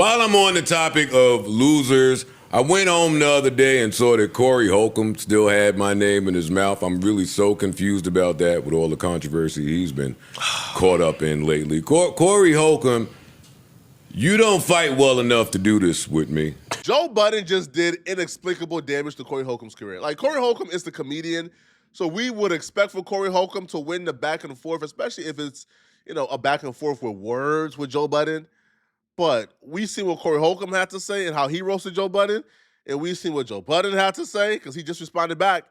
While I'm on the topic of losers, I went home the other day and saw that Cory Hulcom still had my name in his mouth. I'm really so confused about that with all the controversy he's been caught up in lately. Cory Hulcom, you don't fight well enough to do this with me. Joe Budden just did inexplicable damage to Cory Holcomb's career. Like, Cory Hulcom is the comedian, so we would expect for Cory Hulcom to win the back and forth, especially if it's, a back and forth with words with Joe Budden. But we seen what Cory Hulcom had to say and how he roasted Joe Budden, and we seen what Joe Budden had to say because he just responded back.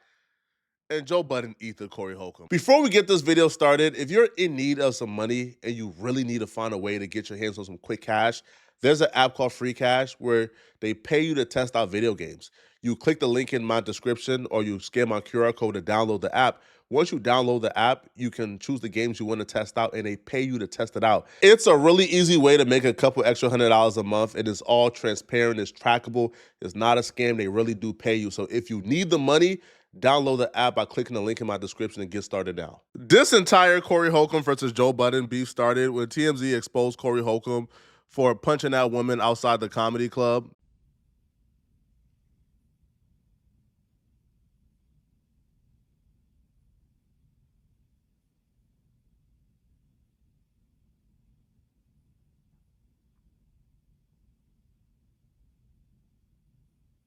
And Joe Budden ethered Cory Hulcom. Before we get this video started, if you're in need of some money and you really need to find a way to get your hands on some quick cash, there's an app called Free Cash where they pay you to test out video games. You click the link in my description or you scan my QR code to download the app. Once you download the app, you can choose the games you want to test out and they pay you to test it out. It's a really easy way to make a couple extra $100 a month. It is all transparent, it's trackable, it's not a scam, they really do pay you. So if you need the money, download the app by clicking the link in my description and get started now. This entire Cory Hulcom versus Joe Budden beef started when TMZ exposed Cory Hulcom for punching that woman outside the comedy club.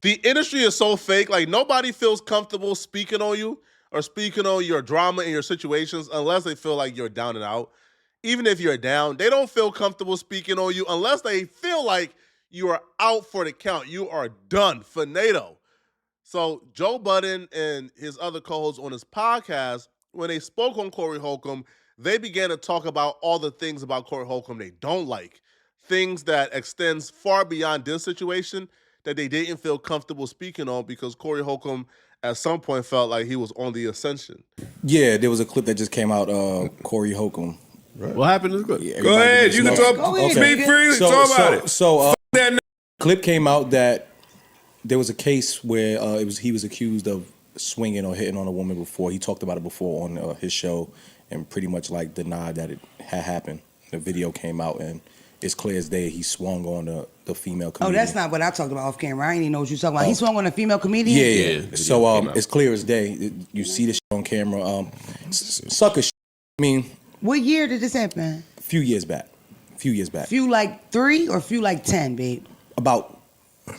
The industry is so fake. Like, nobody feels comfortable speaking on you or speaking on your drama and your situations unless they feel like you're down and out. Even if you're down, they don't feel comfortable speaking on you unless they feel like you are out for the count. You are done, finito. So Joe Budden and his other co-hosts on his podcast, when they spoke on Cory Hulcom, they began to talk about all the things about Cory Hulcom they don't like, things that extends far beyond this situation that they didn't feel comfortable speaking on because Cory Hulcom at some point felt like he was on the ascension. Yeah, there was a clip that just came out, Cory Hulcom. Right. What happened to the clip? Yeah, Go ahead, you can talk. Speak freely, talk about it. So that clip came out that there was a case where he was accused of swinging or hitting on a woman before. He talked about it before on his show and pretty much like denied that it had happened. The video came out and it's clear as day he swung on the female comedian. Oh, that's not what I talked about off camera. I didn't even know what you were talking about. He swung on a female comedian? Yeah. So it's clear as day. You see this shit on camera. Sucker shit. I mean, what year did this happen? A few years back. Few like 3 or few like 10, babe? About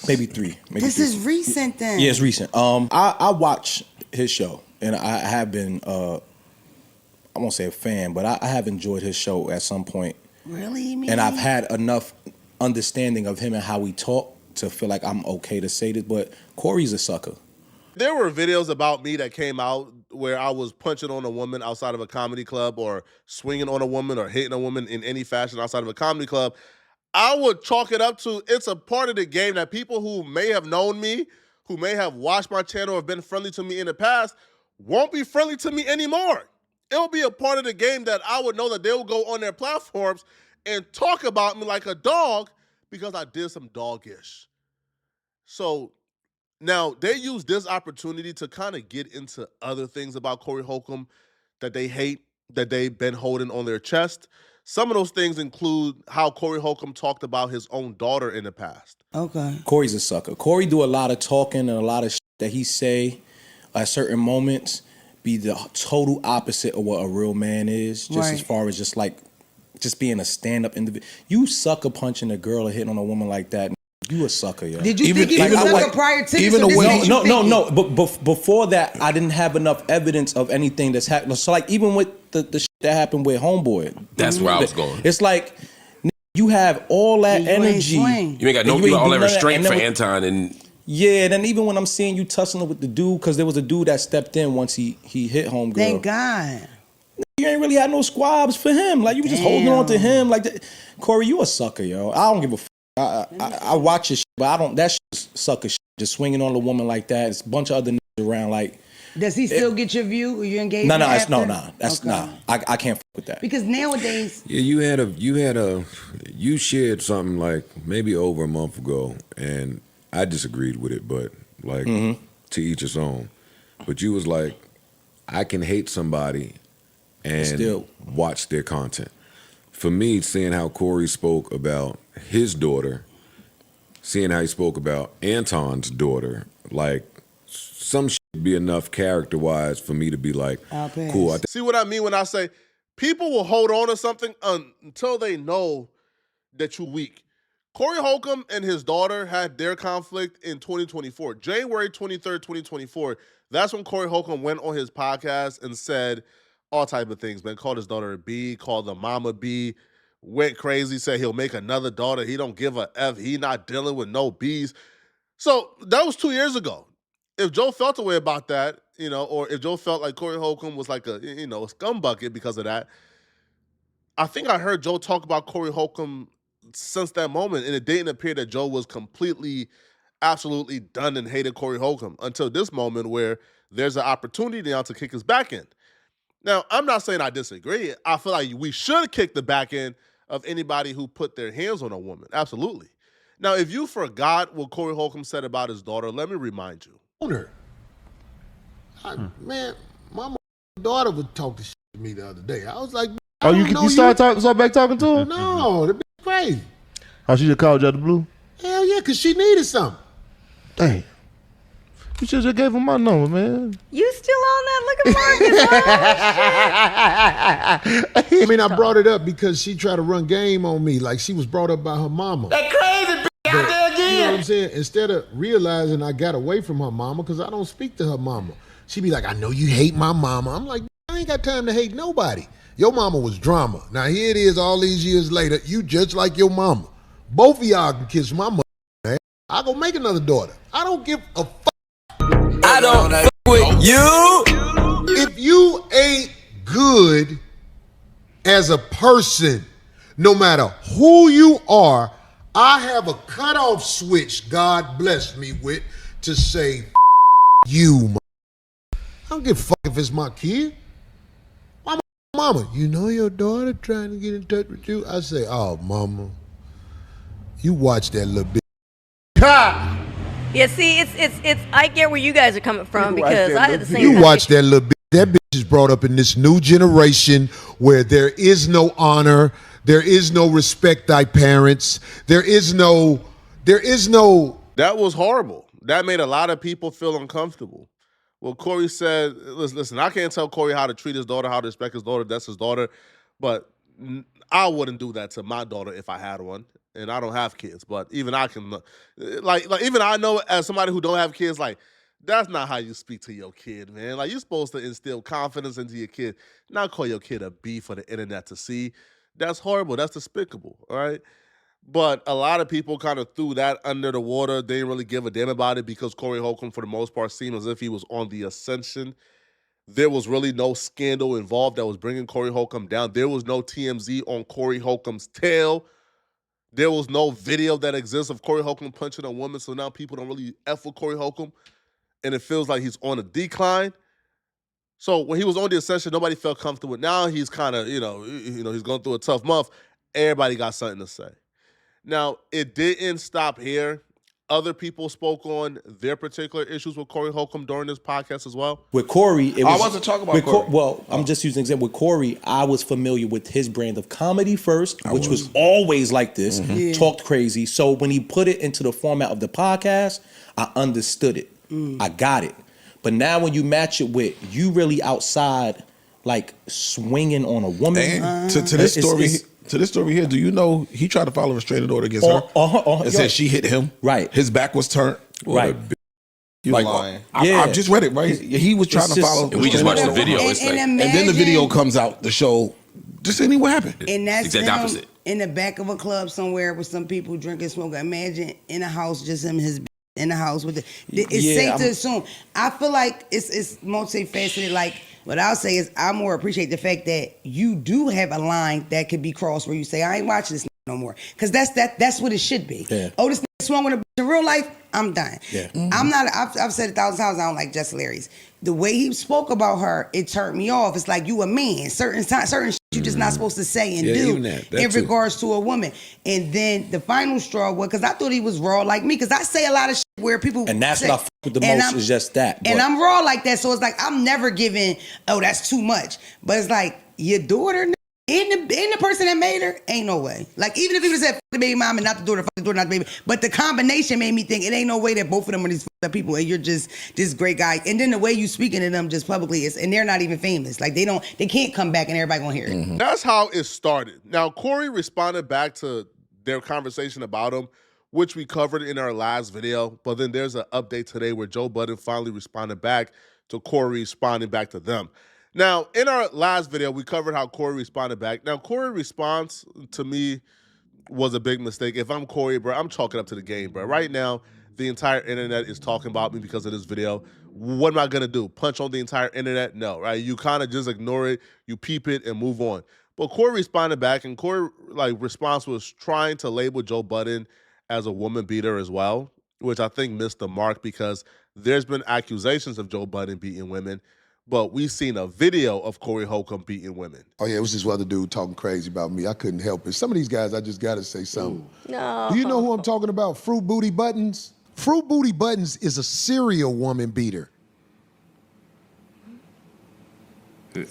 maybe 3. This is recent then. Yeah, it's recent. I watch his show and I have been I won't say a fan, but I have enjoyed his show at some point. Really? Man? And I've had enough understanding of him and how he talk to feel like I'm okay to say this, but Cory's a sucker. There were videos about me that came out where I was punching on a woman outside of a comedy club or swinging on a woman or hitting a woman in any fashion outside of a comedy club. I would chalk it up to it's a part of the game that people who may have known me, who may have watched my channel or have been friendly to me in the past, won't be friendly to me anymore. It'll be a part of the game that I would know that they will go on their platforms and talk about me like a dog because I did some doggish. So now they use this opportunity to kind of get into other things about Cory Hulcom that they hate, that they've been holding on their chest. Some of those things include how Cory Hulcom talked about his own daughter in the past. Okay. Cory's a sucker. Cory do a lot of talking and a lot of shit that he say at certain moments be the total opposite of what a real man is, just as far as just being a stand-up individual. You sucker punching a girl or hitting on a woman like that, you a sucker, yo. Did you think he was a sucker prior to this? No. But before that, I didn't have enough evidence of anything that's happened. So like even with the shit that happened with Homeboy. That's where I was going. It's like you have all that energy. You ain't got all that restraint for Anton and... Yeah, then even when I'm seeing you tussling with the dude, because there was a dude that stepped in once he hit Homegirl. Thank God. You ain't really had no squabs for him. Like, you was just holding on to him. Like, that. Cory, you a sucker, yo. I don't give a fuck. I watch your shit, but I don't. That shit's sucker shit. Just swinging on a woman like that. It's a bunch of other niggas around. Like, does he still get your view? Are you engaged? No. I can't fuck with that. Because nowadays, Yeah, you shared something like maybe over a month ago, and I disagreed with it, but like to each his own. But you was like, I can hate somebody and still watch their content. For me, seeing how Cory spoke about his daughter seeing how he spoke about Anton's daughter, like some shit be enough character-wise for me to be like, cool. See what I mean when I say people will hold on to something until they know that you're weak. Cory Hulcom and his daughter had their conflict in 2024. January 23rd, 2024, that's when Cory Hulcom went on his podcast and said all type of things, man. Called his daughter a B, called the mama B, went crazy, said he'll make another daughter. He don't give a F. He not dealing with no Bs. So that was 2 years ago. If Joe felt a way about that, or if Joe felt like Cory Hulcom was like a scumbucket because of that, I think I heard Joe talk about Cory Hulcom since that moment, and it didn't appear that Joe was completely, absolutely done and hated Cory Hulcom until this moment where there's an opportunity now to kick his back end. Now, I'm not saying I disagree. I feel like we should kick the back end of anybody who put their hands on a woman. Absolutely. Now, if you forgot what Cory Hulcom said about his daughter, let me remind you. Man, my daughter would talk to me the other day. I was like, you start back talking to her? No, the bitch crazy. Oh, she just called you out the blue? Hell yeah, because she needed something. Dang. You should have gave him my number, man. You still on that looking market? I mean, I brought it up because she tried to run game on me. Like, she was brought up by her mama. That crazy bitch out there again. You know what I'm saying? Instead of realizing I got away from her mama because I don't speak to her mama. She be like, I know you hate my mama. I'm like, I ain't got time to hate nobody. Your mama was drama. Now, here it is all these years later. You just like your mama. Both of y'all can kiss my mother, man. I go make another daughter. I don't give a fuck. I don't fuck with you. If you ain't good as a person, no matter who you are, I have a cutoff switch God blessed me with to say, you, I don't give a fuck if it's my kid. My mama, you know your daughter trying to get in touch with you? I say, oh, mama, you watch that little bitch. Ha! Yeah, see, it's. I get where you guys are coming from because I had the same. You watch that little bitch. That bitch is brought up in this new generation where there is no honor, there is no respect thy parents, there is no. That was horrible. That made a lot of people feel uncomfortable. Well, Cory said, listen, I can't tell Cory how to treat his daughter, how to respect his daughter. That's his daughter. But I wouldn't do that to my daughter if I had one. And I don't have kids. But even I can, like even I know as somebody who don't have kids, like, that's not how you speak to your kid, man. Like, you're supposed to instill confidence into your kid, not call your kid a B for the internet to see. That's horrible. That's despicable, all right? But a lot of people kind of threw that under the water. They didn't really give a damn about it because Cory Hulcom, for the most part, seemed as if he was on the ascension. There was really no scandal involved that was bringing Cory Hulcom down. There was no TMZ on Cory Holcomb's tail. There was no video that exists of Cory Hulcom punching a woman, so now people don't really F with Cory Hulcom, and it feels like he's on a decline. So when he was on the ascension, nobody felt comfortable. Now he's kind of, he's going through a tough month. Everybody got something to say. Now, it didn't stop here. Other people spoke on their particular issues with Cory Hulcom during this podcast as well. With Cory, it was, I wasn't talking about Cory. I'm just using an example. With Cory, I was familiar with his brand of comedy first, which was always like this, talked crazy. So when he put it into the format of the podcast, I understood it. I got it. But now when you match it with you really outside, like swinging on a woman. And to this story. To this story here, do you know he tried to file a restraining order against her? It said she hit him. Right. His back was turned. Right. You like, I just read it, right? He was trying to follow. And we just watched the video. And then the video comes out to show just any what happened. And that's exact opposite. In the back of a club somewhere with some people drinking, smoking. Imagine in a house, just him, his in the house with it's safe to assume. I feel like it's multifaceted. Like, what I'll say is I more appreciate the fact that you do have a line that could be crossed where you say, I ain't watching this no more. Because that's what it should be. Yeah. Oh, this swung with a in real life, I'm done. Yeah. I'm not, I've said 1,000 times, I don't like Jess Larry's. The way he spoke about her, it turned me off. It's like you a man. Certain shit you're just not supposed to say and do in regards to a woman. And then the final straw was, because I thought he was raw like me, because I say a lot of shit where people and that's say, what I fuck with the most is just that. And I'm raw like that, so it's like I'm never giving, oh, that's too much. But it's like your daughter, And the person that made her, ain't no way. Like, even if he would have said, fuck the baby mom and not the daughter, fuck the daughter, not the baby. But the combination made me think, it ain't no way that both of them are these fucked up people and you're just this great guy. And then the way you speaking to them just publicly is, and they're not even famous. Like, they can't come back and everybody gonna hear it. Mm-hmm. That's how it started. Now, Cory responded back to their conversation about him, which we covered in our last video. But then there's an update today where Joe Budden finally responded back to Cory responding back to them. Now, in our last video, we covered how Cory responded back. Now, Cory's response to me was a big mistake. If I'm Cory, bro, I'm chalking up to the game, bro. Right now, the entire internet is talking about me because of this video. What am I going to do? Punch on the entire internet? No, right? You kind of just ignore it, you peep it, and move on. But Cory responded back, and Cory's response was trying to label Joe Budden as a woman beater as well, which I think missed the mark because there's been accusations of Joe Budden beating women. But we've seen a video of Cory Hulcom beating women. Oh, yeah, it was this other dude talking crazy about me. I couldn't help it. Some of these guys, I just got to say something. No. Do you know who I'm talking about? Fruit Booty Buttons? Fruit Booty Buttons is a serial woman beater.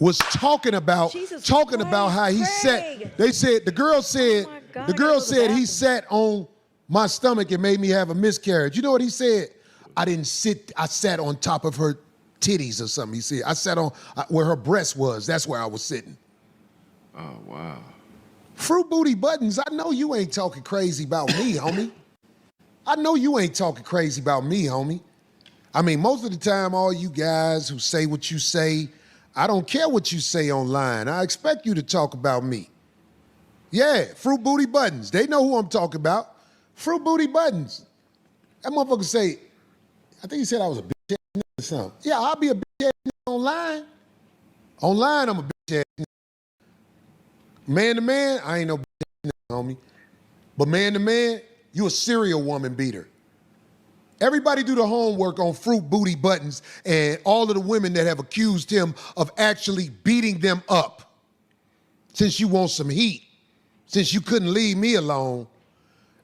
Was talking about how he sat. They said, the girl said he sat on my stomach and made me have a miscarriage. You know what he said? I sat on top of her titties or something. He said, I sat on where her breast was. That's where I was sitting. Oh, wow. Fruit Booty Buttons, I know you ain't talking crazy about me, homie. I know you ain't talking crazy about me, homie. I mean, most of the time, all you guys who say what you say, I don't care what you say online. I expect you to talk about me. Yeah, Fruit Booty Buttons. They know who I'm talking about. Fruit Booty Buttons. That motherfucker say, I think he said I was a bitch ass nigga or something. Yeah, I'll be a bitch ass nigga online. Online, I'm a bitch ass nigga. Man to man, I ain't no bitch ass nigga, homie. But man to man, you a serial woman beater. Everybody do the homework on Fruit Booty Buttons and all of the women that have accused him of actually beating them up. Since you want some heat, since you couldn't leave me alone,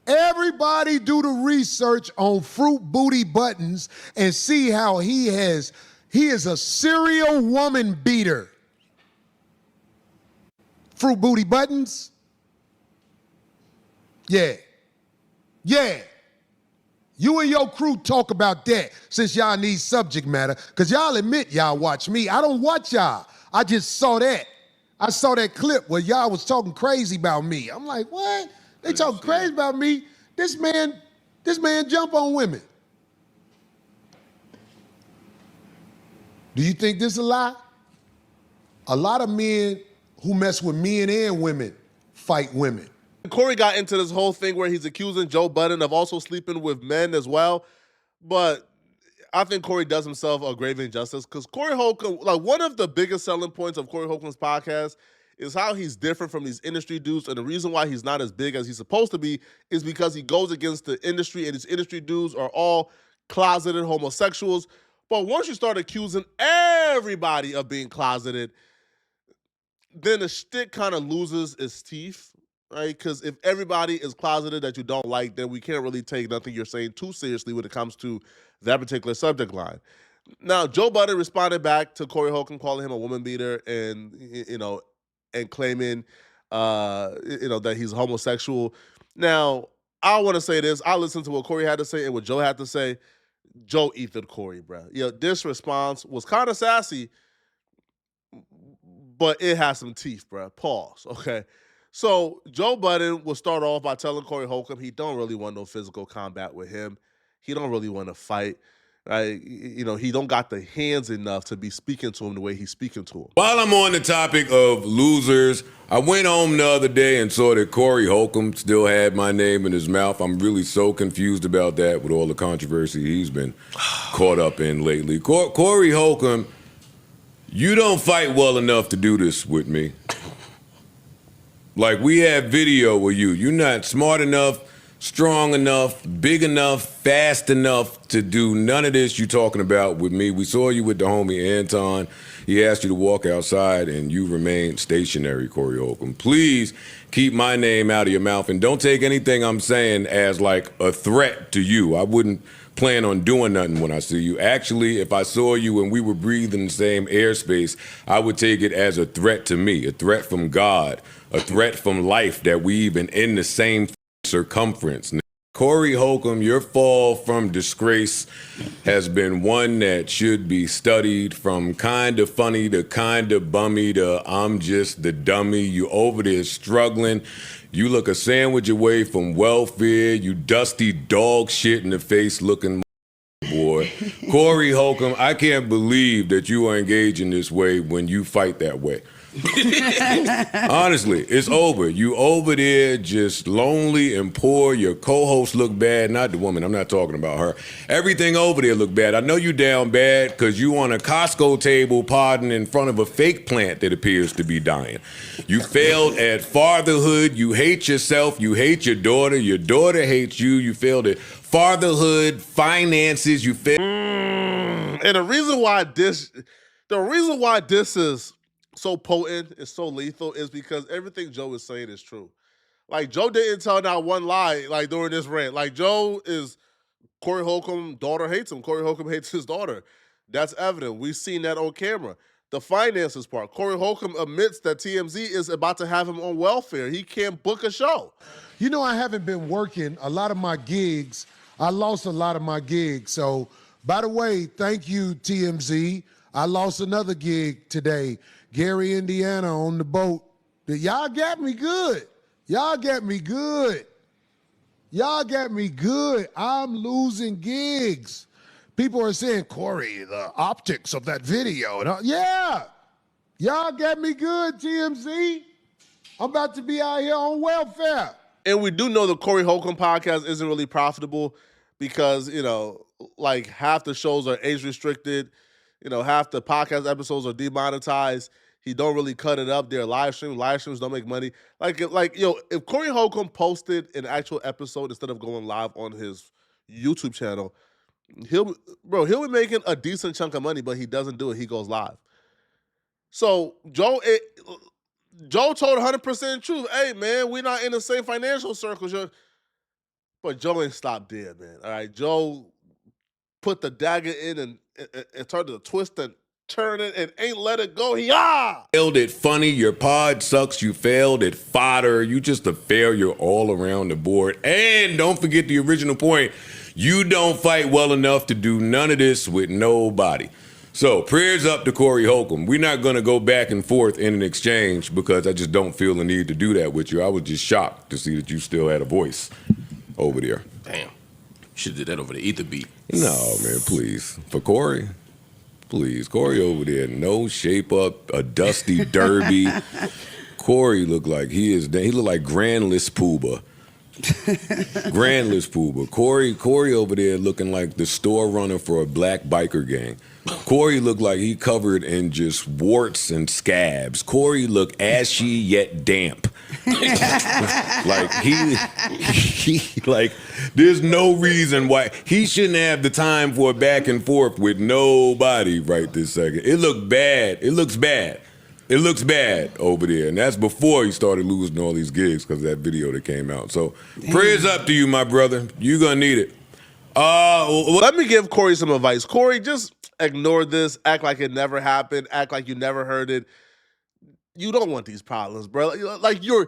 everybody do the research on Fruit Booty Buttons and see how he is a serial woman beater. Fruit Booty Buttons? Yeah. Yeah. You and your crew talk about that since y'all need subject matter, because y'all admit y'all watch me. I don't watch y'all. I just saw that. I saw that clip where y'all was talking crazy about me. I'm like, what? They talking crazy about me? This man jump on women. Do you think this is a lie? A lot of men who mess with men and women fight women. Cory got into this whole thing where he's accusing Joe Budden of also sleeping with men as well. But I think Cory does himself a grave injustice because Cory Hulcom, one of the biggest selling points of Cory Hulcom's podcast is how he's different from these industry dudes. And the reason why he's not as big as he's supposed to be is because he goes against the industry, and these industry dudes are all closeted homosexuals. But once you start accusing everybody of being closeted, then the shtick kind of loses its teeth, right? Because if everybody is closeted that you don't like, then we can't really take nothing you're saying too seriously when it comes to that particular subject line. Now, Joe Budden responded back to Cory Hulcom, calling him a woman beater and, and claiming, that he's homosexual. Now, I want to say this. I listened to what Cory had to say and what Joe had to say. Joe ethered Cory, bro. This response was kind of sassy, but it has some teeth, bro. Pause, okay? So Joe Budden will start off by telling Cory Hulcom he don't really want no physical combat with him. He don't really want to fight. Right? He don't got the hands enough to be speaking to him the way he's speaking to him. While I'm on the topic of losers, I went home the other day and saw that Cory Hulcom still had my name in his mouth. I'm really so confused about that with all the controversy he's been caught up in lately. Cory Hulcom, you don't fight well enough to do this with me. Like, we have video with you. You're not smart enough strong enough, big enough, fast enough to do none of this you talking about with me. We saw you with the homie Anton. He asked you to walk outside, and you remained stationary, Cory Hulcom. Please keep my name out of your mouth, and don't take anything I'm saying as like a threat to you. I wouldn't plan on doing nothing when I see you. Actually, if I saw you and we were breathing the same airspace, I would take it as a threat to me, a threat from God, a threat from life that we even in the same circumference. Cory Hulcom, your fall from disgrace has been one that should be studied, from kind of funny to kind of bummy to I'm just the dummy. You over there struggling. You look a sandwich away from welfare. You dusty dog shit in the face looking boy. Cory Hulcom, I can't believe that you are engaging this way when you fight that way. Honestly, it's over. You over there just lonely and poor. Your co-hosts look bad. Not the woman. I'm not talking about her. Everything over there look bad. I know you down bad because you on a Costco table podding in front of a fake plant that appears to be dying. You failed at fatherhood. You hate yourself. You hate your daughter. Your daughter hates you. You failed at fatherhood, finances. You failed. And the reason why this is so potent, it's so lethal, is because everything Joe is saying is true. Like, Joe didn't tell not one lie, like, during this rant. Like, Joe is, Cory Holcomb, daughter hates him. Cory Holcomb hates his daughter. That's evident. We've seen that on camera. The finances part. Cory Holcomb admits that TMZ is about to have him on welfare. He can't book a show. You know, I haven't been working a lot of my gigs. I lost a lot of my gigs. So, by the way, thank you, TMZ. I lost another gig today. Gary, Indiana, on the boat. Y'all got me good. Y'all got me good. Y'all got me good. I'm losing gigs. People are saying, Cory, the optics of that video. And yeah. Y'all got me good, TMZ. I'm about to be out here on welfare. And we do know the Cory Hulcom podcast isn't really profitable because, you know, like half the shows are age restricted. You know, half the podcast episodes are demonetized. He don't really cut it up. They're live streams. Live streams don't make money. Like, if Cory Hulcom posted an actual episode instead of going live on his YouTube channel, he'll be making a decent chunk of money, but he doesn't do it. He goes live. So Joe told 100% truth. Hey, man, we're not in the same financial circles. But Joe ain't stopped there, man. All right, Joe put the dagger in and started to twist and turn it and ain't let it go. Failed at funny. Your pod sucks. You failed at fodder. You just a failure all around the board. And don't forget the original point. You don't fight well enough to do none of this with nobody. So prayers up to Cory Hulcom. We're not going to go back and forth in an exchange because I just don't feel the need to do that with you. I was just shocked to see that you still had a voice over there. Damn. Should have did that over the ether beat. No, man, please. For Cory, please. Cory over there, no shape up, a dusty derby. Cory looked like he looked like Grandless Pooba. Grandless Pooba. Cory over there looking like the store runner for a black biker gang. Cory looked like he covered in just warts and scabs. Cory looked ashy yet damp. Like he like there's no reason why he shouldn't have the time for a back and forth with nobody right this second. It looked bad. It looks bad. It looks bad over there. And that's before he started losing all these gigs because of that video that came out. So prayers up to you, my brother. You're gonna need it. Let me give Cory some advice. Cory, just ignore this. Act like it never happened. Act like you never heard it. You don't want these problems, bro. Like you're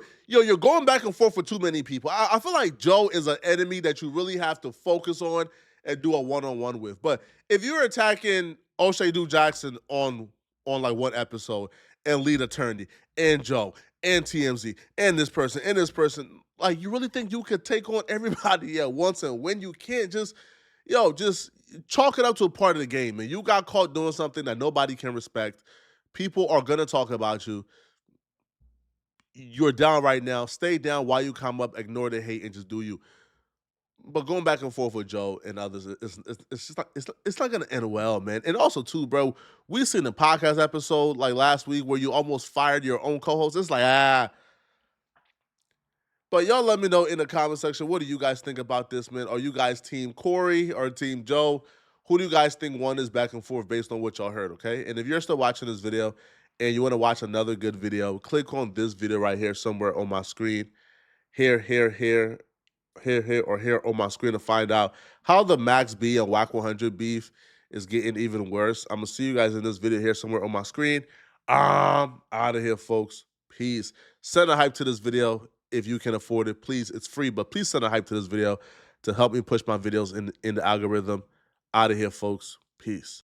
going back and forth with too many people. I feel like Joe is an enemy that you really have to focus on and do a one-on-one with. But if you're attacking O'Shea Du Jackson on like one episode and Lead Attorney and Joe and TMZ and this person, like you really think you could take on everybody at once and when you can't, just chalk it up to a part of the game, man. You got caught doing something that nobody can respect. People are going to talk about you. You're down right now. Stay down while you come up. Ignore the hate and just do you. But going back and forth with Joe and others, it's not going to end well, man. And also, too, bro, we seen the podcast episode like last week where you almost fired your own co-host. It's like, But y'all let me know in the comment section, what do you guys think about this, man? Are you guys team Cory or team Joe? Who do you guys think won this back and forth based on what y'all heard, okay? And if you're still watching this video and you want to watch another good video, click on this video right here somewhere on my screen. Here on my screen to find out how the Max B and WAC 100 beef is getting even worse. I'm going to see you guys in this video here somewhere on my screen. I'm out of here, folks. Peace. Send a hype to this video if you can afford it. Please, it's free, but please send a hype to this video to help me push my videos in the algorithm. Out of here, folks. Peace.